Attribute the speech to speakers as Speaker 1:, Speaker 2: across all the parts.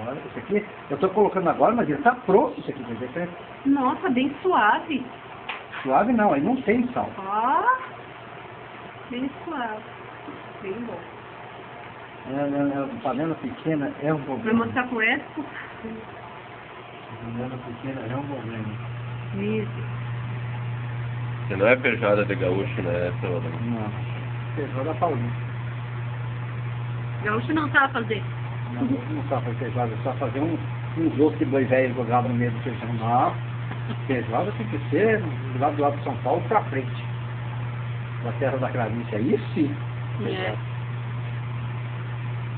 Speaker 1: Agora, esse aqui, eu tô colocando agora, mas ele tá pronto, isso aqui, quer dizer,
Speaker 2: Nossa, bem suave.
Speaker 1: suave não, aí não tem sal.
Speaker 2: Ó, bem suave. Bem bom.
Speaker 1: Panela pequena é um
Speaker 2: Vai
Speaker 1: problema.
Speaker 2: mostrar pro Edson?
Speaker 1: Panela pequena é um problema.
Speaker 2: Isso.
Speaker 3: Você não é feijoada de gaúcho, né, seu Adão?
Speaker 1: Não, feijoada paulista.
Speaker 2: Gaúcho não sabe fazer.
Speaker 1: Não só fazer feijoada, só fazer uns ossos de boi velho jogado no meio do feijão. Não, feijoada tem que ser do lado de São Paulo pra frente. Da terra da Clarice, aí sim.
Speaker 2: É.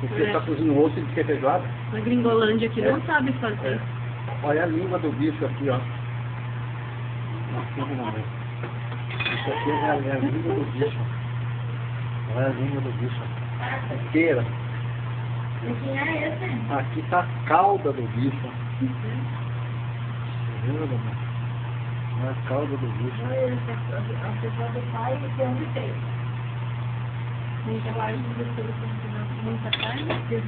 Speaker 1: Você está cozinhando osso de que é feijoada?
Speaker 2: Na Gringolândia aqui não sabe fazer.
Speaker 1: Olha a língua do bicho aqui, ó. Não, não é. Isso aqui é a língua do bicho. Olha a língua do bicho. Inteira. Aqui tá a cauda do bicho. Tá vendo, mano? Olha a cauda do bicho.
Speaker 4: A pessoa do pai tem onde tem.
Speaker 2: Muita carne, muita carne.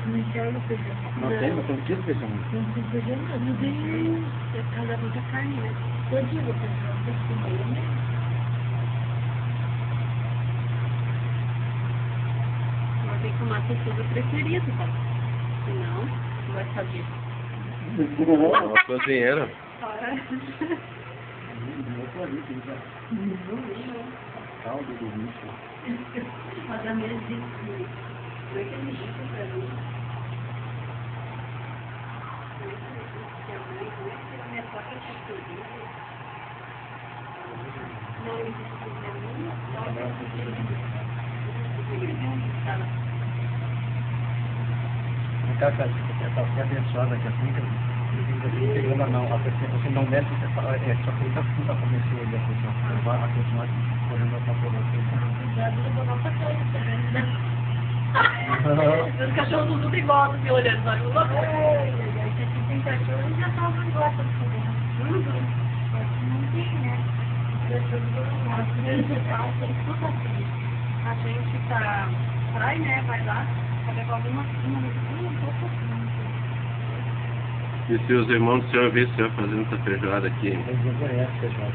Speaker 4: Não enxerga o feijão.
Speaker 1: Não tem, mas tem que feijão.
Speaker 4: Não tem feijão, não.
Speaker 2: Meu Deus, deve casar muita carne, né?
Speaker 4: Eu digo, feijão, tem que comer, né?
Speaker 2: Mas tem que tomar seu suco preferido, tá? Senão, não vai saber.
Speaker 3: Uma cozinheira.
Speaker 1: Caldo do bicho.
Speaker 2: Mas a minha dica, não é que ele diz pra mim.
Speaker 1: Essa abençoada aqui assim, pegando não, a pessoa você não mete, só que ele está começando ali a pessoa, a pessoa correndo para fora.
Speaker 4: Já vou nossa coisa também, né?
Speaker 2: Os cachorros tudo igual, me olhando, sabe?
Speaker 4: Você tem cachorro e já tá não gosta de comer. Aqui não tem, né? Cachorro não gosta. Tem tudo assim.
Speaker 2: A gente tá trai, né? Vai lá, vai levar alguma coisa,
Speaker 3: E se os irmãos do senhor vissem o senhor fazendo essa feijoada aqui?
Speaker 1: Eles não conhecem feijoada.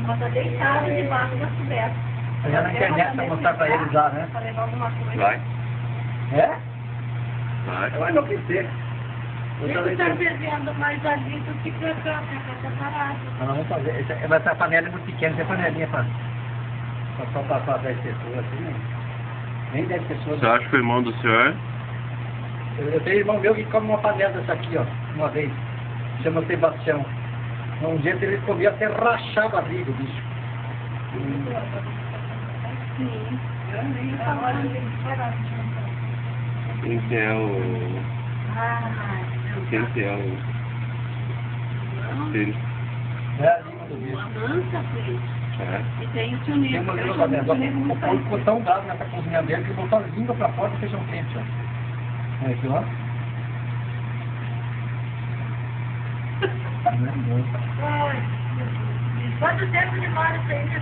Speaker 4: Ela tá deitada debaixo da coberta.
Speaker 1: Vai na internet pra mostrar pra eles lá, né?
Speaker 2: pra levar alguma coisa.
Speaker 3: Vai,
Speaker 1: É?
Speaker 3: vai.
Speaker 1: Vai enlouquecer.
Speaker 4: Ele tá bebendo mais ali do que pra cá parado.
Speaker 1: Nós vamos fazer. Essa panela é muito pequena, tem panelinha pra 10 pessoas assim, né? Nem 10 pessoas.
Speaker 3: Você acha que o irmão do senhor?
Speaker 1: Eu tenho irmão meu que come uma panela dessa aqui, ó, uma vez. Chama Sebastião. Um dia ele comia até rachar a barriga, o bicho.
Speaker 2: Sim, eu nem falando.
Speaker 3: Quem que é o... Quem que é o... Filho?
Speaker 1: É a língua do bicho.
Speaker 2: Mansa, filho.
Speaker 3: É.
Speaker 2: E tem o tio
Speaker 1: Tem
Speaker 2: Nico.
Speaker 1: uma língua pra dentro. O povo ficou tão dado nessa cozinha dele que botou a língua pra fora do feijão quente, ó. Olha aqui, ó.
Speaker 4: Quanto tempo demora isso aí, né?